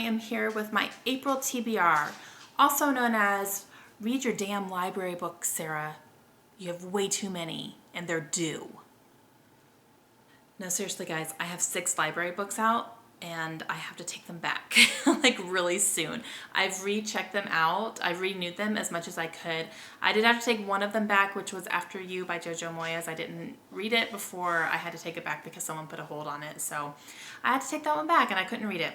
am here with my April TBR, also known as Read Your Damn Library Books, Sarah. You have way too many and they're due. No, seriously guys, I have 6 library books out and I have to take them back like really soon. I've rechecked them out. I've renewed them as much as I could. I did have to take one of them back, which was After You by Jojo Moyes. I didn't read it before I had to take it back because someone put a hold on it. So I had to take that one back and I couldn't read it.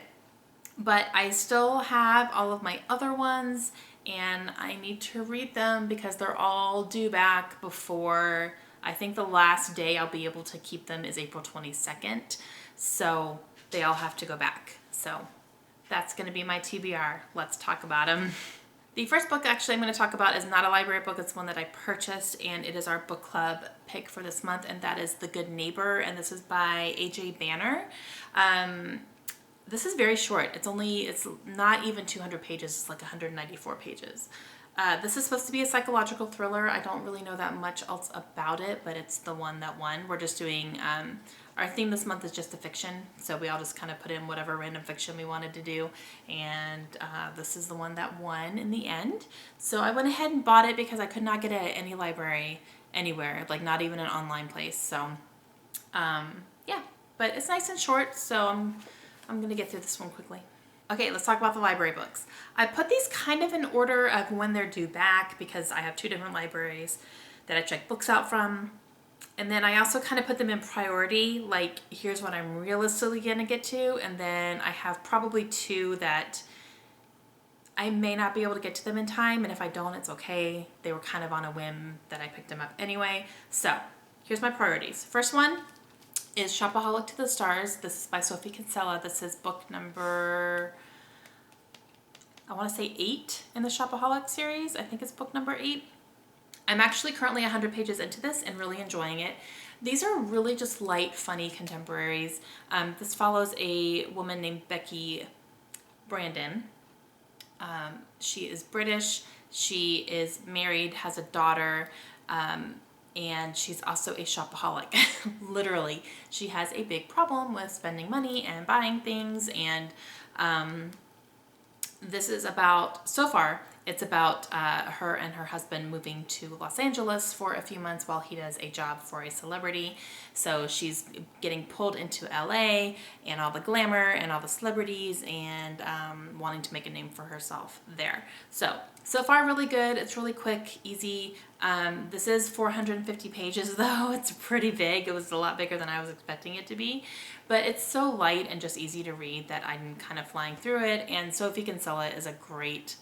But I still have all of my other ones and I need to read them because they're all due back before, I think the last day I'll be able to keep them is April 22nd. So they all have to go back. So that's going to be my TBR. Let's talk about them. The first book actually I'm going to talk about is not a library book. It's one that I purchased and it is our book club pick for this month, and that is The Good Neighbor, and this is by A.J. Banner. This is very short. It's not even 200 pages. It's like 194 pages. This is supposed to be a psychological thriller. I don't really know that much else about it, but it's the one that won. We're just doing, our theme this month is just a fiction. So we all just kind of put in whatever random fiction we wanted to do. And this is the one that won in the end. So I went ahead and bought it because I could not get it at any library anywhere, like not even an online place. So yeah, but it's nice and short. So I'm going to get through this one quickly. Okay, let's talk about the library books. I put these kind of in order of when they're due back because I have 2 different libraries that I check books out from. And then I also kind of put them in priority, like here's what I'm realistically going to get to. And then I have probably 2 that I may not be able to get to them in time. And if I don't, it's okay. They were kind of on a whim that I picked them up anyway. So here's my priorities. First one is Shopaholic to the Stars. This is by Sophie Kinsella. This is book number, I want to say 8 in the Shopaholic series. I think it's book number 8. I'm actually currently 100 pages into this and really enjoying it. These are really just light, funny contemporaries. This follows a woman named Becky Brandon. She is British. She is married, has a daughter, and she's also a shopaholic. Literally, she has a big problem with spending money and buying things, and this is about, so far, it's about her and her husband moving to Los Angeles for a few months while he does a job for a celebrity. So she's getting pulled into LA and all the glamour and all the celebrities and wanting to make a name for herself there. So far really good. It's really quick, easy. This is 450 pages though. It's pretty big. It was a lot bigger than I was expecting it to be, but it's so light and just easy to read that I'm kind of flying through it. And Sophie Kinsella is a great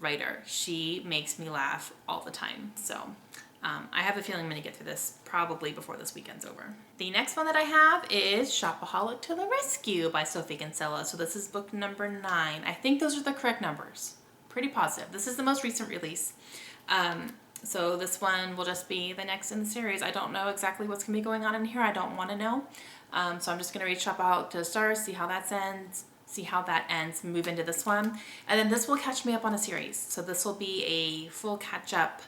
writer. She makes me laugh all the time. So I have a feeling I'm going to get through this probably before this weekend's over. The next one that I have is Shopaholic to the Rescue by Sophie Kinsella. So this is book number 9. I think those are the correct numbers. Pretty positive. This is the most recent release. So this one will just be the next in the series. I don't know exactly what's going to be going on in here. I don't want to know. So I'm just going to read Shopaholic to the Stars, see how that ends, move into this one. And then this will catch me up on a series. So this will be a full catch-up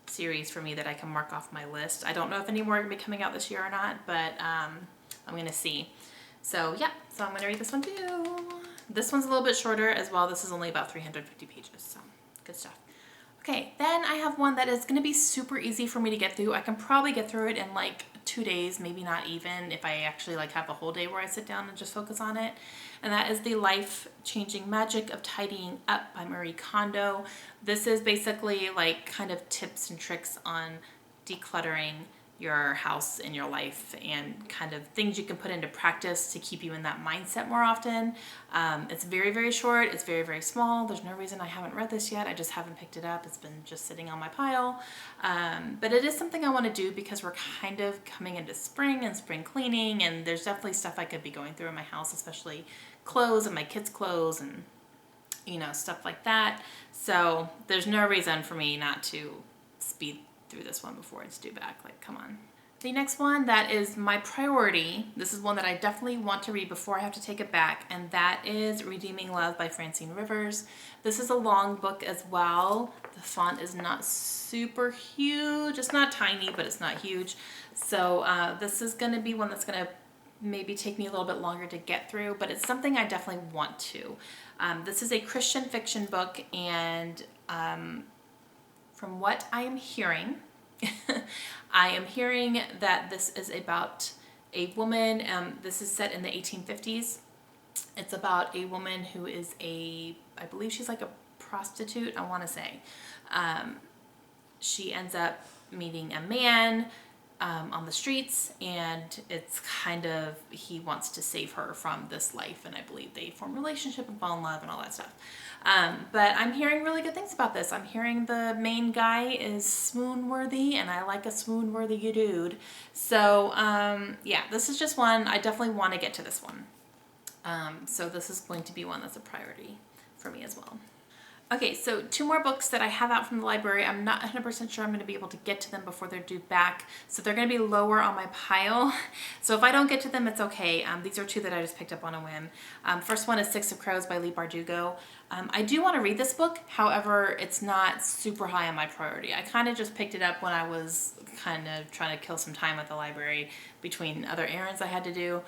series for me that I can mark off my list. I don't know if any more are going to be coming out this year or not, but I'm going to see. So yeah, so I'm going to read this one too. This one's a little bit shorter as well. This is only about 350 pages, so good stuff. Okay, then I have one that is going to be super easy for me to get through. I can probably get through it in like 2 days, maybe not even, if I actually like have a whole day where I sit down and just focus on it. And that is The Life-Changing Magic of Tidying Up by Marie Kondo. This is basically like kind of tips and tricks on decluttering your house and your life and kind of things you can put into practice to keep you in that mindset more often. It's very, very short. It's very, very small. There's no reason I haven't read this yet. I just haven't picked it up. It's been just sitting on my pile. But it is something I want to do because we're kind of coming into spring and spring cleaning, and there's definitely stuff I could be going through in my house, especially clothes and my kids' clothes and, you know, stuff like that. So there's no reason for me not to speed through this one before it's due back. Like, come on. The next one that is my priority, this is one that I definitely want to read before I have to take it back, and that is Redeeming Love by Francine Rivers. This is a long book as well. The font is not super huge. It's not tiny, but it's not huge. So this is going to be one that's going to maybe take me a little bit longer to get through, but it's something I definitely want to. This is a Christian fiction book, and from what I am hearing, I am hearing that this is about a woman. This is set in the 1850s. It's about a woman who is I believe she's like a prostitute, I want to say. She ends up meeting a man on the streets, and it's kind of, he wants to save her from this life, and I believe they form a relationship and fall in love and all that stuff. But I'm hearing really good things about this. I'm hearing the main guy is swoon-worthy, and I like a swoon-worthy dude. So yeah, this is just one. I definitely want to get to this one. So this is going to be one that's a priority for me as well. Okay, so 2 more books that I have out from the library. I'm not 100% sure I'm going to be able to get to them before they're due back, so they're going to be lower on my pile. So if I don't get to them, it's okay. These are 2 that I just picked up on a whim. First one is Six of Crows by Leigh Bardugo. I do want to read this book, however, it's not super high on my priority. I kind of just picked it up when I was kind of trying to kill some time at the library between other errands I had to do.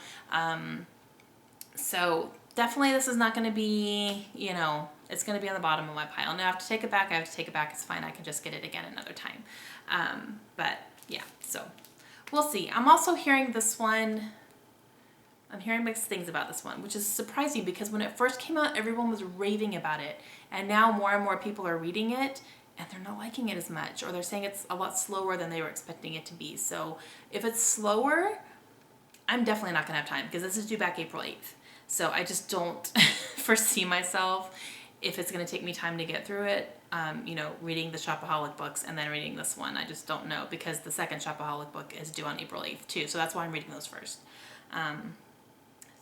So definitely this is not going to be, you know, it's going to be on the bottom of my pile. Now I have to take it back. I have to take it back. It's fine. I can just get it again another time. But yeah, so we'll see. I'm also hearing this one. I'm hearing mixed things about this one, which is surprising because when it first came out, everyone was raving about it. And now more and more people are reading it and they're not liking it as much, or they're saying it's a lot slower than they were expecting it to be. So if it's slower, I'm definitely not going to have time because this is due back April 8th. So I just don't foresee myself, if it's going to take me time to get through it, you know, reading the Shopaholic books and then reading this one. I just don't know, because the second Shopaholic book is due on April 8th too. So that's why I'm reading those first.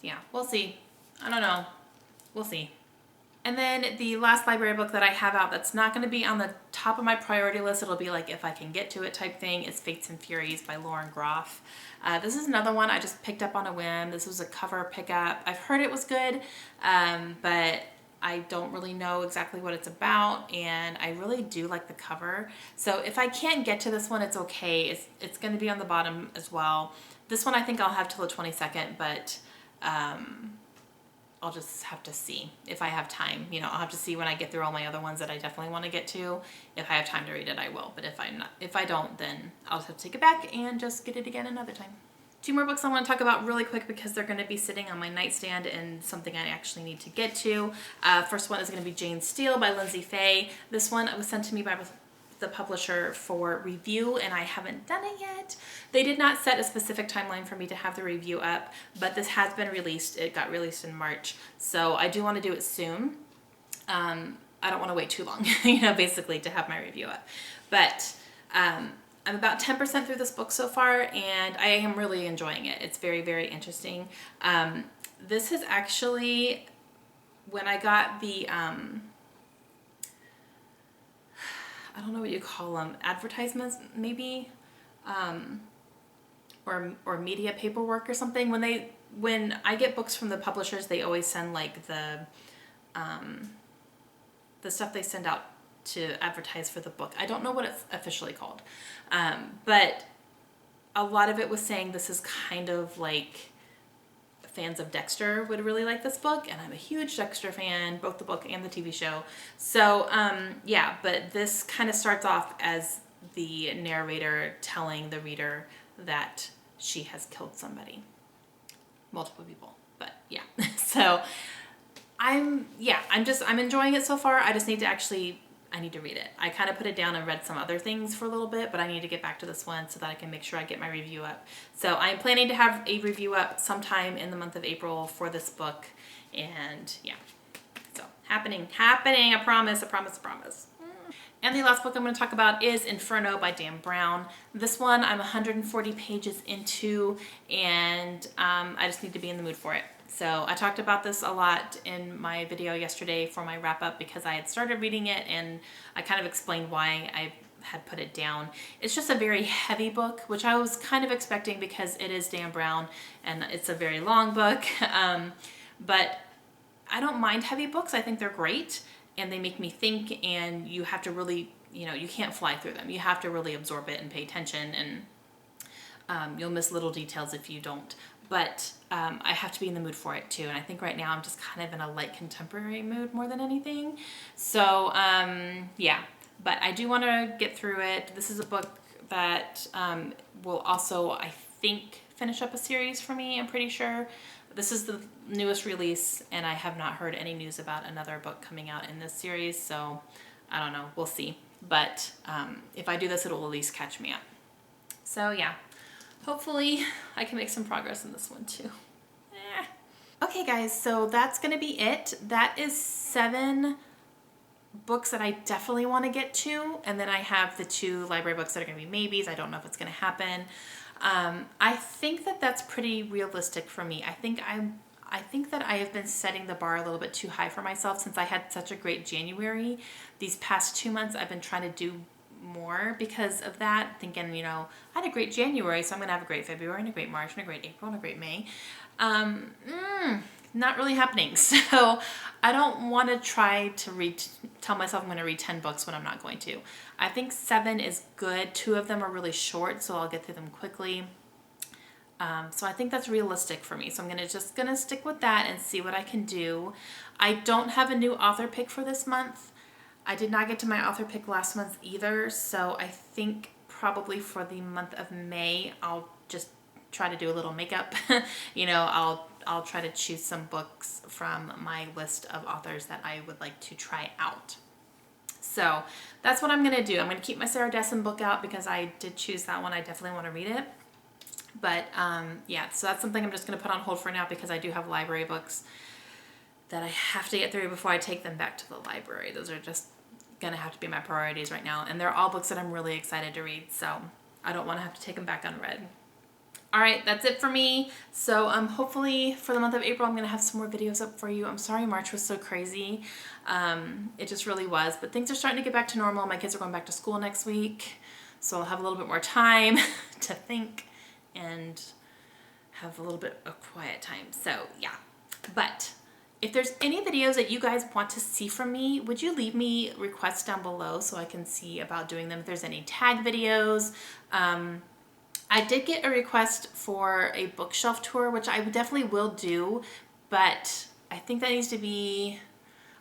Yeah, we'll see. I don't know. We'll see. And then the last library book that I have out that's not going to be on the top of my priority list, it'll be like if I can get to it type thing, is Fates and Furies by Lauren Groff. This is another one I just picked up on a whim. This was a cover pickup. I've heard it was good, but I don't really know exactly what it's about, and I really do like the cover. So if I can't get to this one, it's okay. It's going to be on the bottom as well. This one I think I'll have till the 22nd, but I'll just have to see if I have time. You know, I'll have to see when I get through all my other ones that I definitely want to get to. If I have time to read it, I will. But if I don't, then I'll just have to take it back and just get it again another time. 2 more books I want to talk about really quick because they're going to be sitting on my nightstand and something I actually need to get to. First one is going to be Jane Steele by Lindsay Fay. This one was sent to me by the publisher for review, and I haven't done it yet. They did not set a specific timeline for me to have the review up, but this has been released. It got released in March, so I do want to do it soon. I don't want to wait too long, you know, basically, to have my review up. But I'm about 10% through this book so far, and I am really enjoying it. It's very, very interesting. This is actually, when I got the, I don't know what you call them, advertisements maybe, or media paperwork or something. When I get books from the publishers, they always send like the stuff they send out to advertise for the book. I don't know what it's officially called, but a lot of it was saying this is kind of like fans of Dexter would really like this book, and I'm a huge Dexter fan, both the book and the TV show. So yeah, but this kind of starts off as the narrator telling the reader that she has killed somebody, multiple people, but yeah. So I'm enjoying it so far. I just need to I need to read it. I kind of put it down and read some other things for a little bit, but I need to get back to this one so that I can make sure I get my review up. So I'm planning to have a review up sometime in the month of April for this book. And yeah, so happening, I promise. And the last book I'm going to talk about is Inferno by Dan Brown. This one I'm 140 pages into, and I just need to be in the mood for it. So I talked about this a lot in my video yesterday for my wrap up because I had started reading it and I kind of explained why I had put it down. It's just a very heavy book, which I was kind of expecting because it is Dan Brown and it's a very long book. But I don't mind heavy books. I think they're great and they make me think, and you have to really, you know, you can't fly through them. You have to really absorb it and pay attention, and you'll miss little details if you don't. but I have to be in the mood for it too. And I think right now I'm just kind of in a light contemporary mood more than anything. So yeah, but I do want to get through it. This is a book that will also, I think, finish up a series for me, I'm pretty sure. This is the newest release, and I have not heard any news about another book coming out in this series, so I don't know, we'll see. But if I do this, it'll at least catch me up. So yeah, hopefully I can make some progress in this one too. Okay guys, so that's gonna be it. That is 7 books that I definitely want to get to, and then I have the 2 library books that are going to be maybes. I don't know if it's going to happen. I think that that's pretty realistic for me. I think that I have been setting the bar a little bit too high for myself since I had such a great January. These past 2 months I've been trying to do more because of that, thinking, you know, I had a great January, so I'm gonna have a great February and a great March and a great April and a great May. Not really happening. So I don't want to try to tell myself I'm going to read 10 books when I'm not going to. I think 7 is good. 2 of them are really short, so I'll get through them quickly. So I think that's realistic for me. So I'm just gonna stick with that and see what I can do. I don't have a new author pick for this month. I did not get to my author pick last month either, so I think probably for the month of May, I'll just try to do a little makeup. You know, I'll try to choose some books from my list of authors that I would like to try out. So that's what I'm gonna do. I'm gonna keep my Sarah Dessen book out because I did choose that one. I definitely want to read it. But yeah, so that's something I'm just gonna put on hold for now because I do have library books that I have to get through before I take them back to the library. Those are just gonna have to be my priorities right now. And they're all books that I'm really excited to read, so I don't wanna have to take them back unread. All right, that's it for me. So hopefully for the month of April, I'm gonna have some more videos up for you. I'm sorry March was so crazy. It just really was, but things are starting to get back to normal. My kids are going back to school next week, so I'll have a little bit more time to think and have a little bit of quiet time. So yeah, but if there's any videos that you guys want to see from me, would you leave me requests down below so I can see about doing them? If there's any tag videos. I did get a request for a bookshelf tour, which I definitely will do, but I think that needs to be,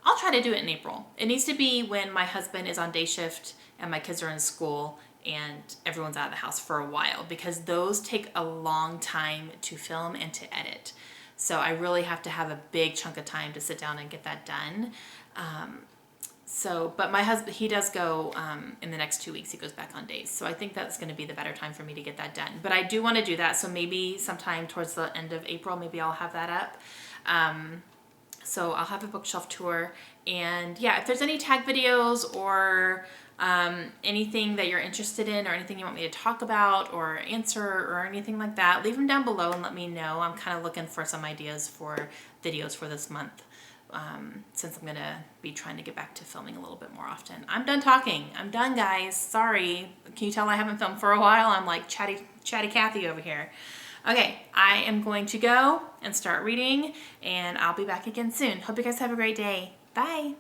I'll try to do it in April. It needs to be when my husband is on day shift and my kids are in school and everyone's out of the house for a while, because those take a long time to film and to edit. So I really have to have a big chunk of time to sit down and get that done. But my husband, he does go in the next 2 weeks, he goes back on days. So I think that's going to be the better time for me to get that done. But I do want to do that. So maybe sometime towards the end of April, maybe I'll have that up. So I'll have a bookshelf tour. And yeah, if there's any tag videos or anything that you're interested in or anything you want me to talk about or answer or anything like that, leave them down below and let me know. I'm kind of looking for some ideas for videos for this month. Since I'm gonna be trying to get back to filming a little bit more often. I'm done talking. I'm done, guys. Sorry. Can you tell I haven't filmed for a while? I'm like chatty Cathy over here. Okay, I am going to go and start reading, and I'll be back again soon. Hope you guys have a great day. Bye.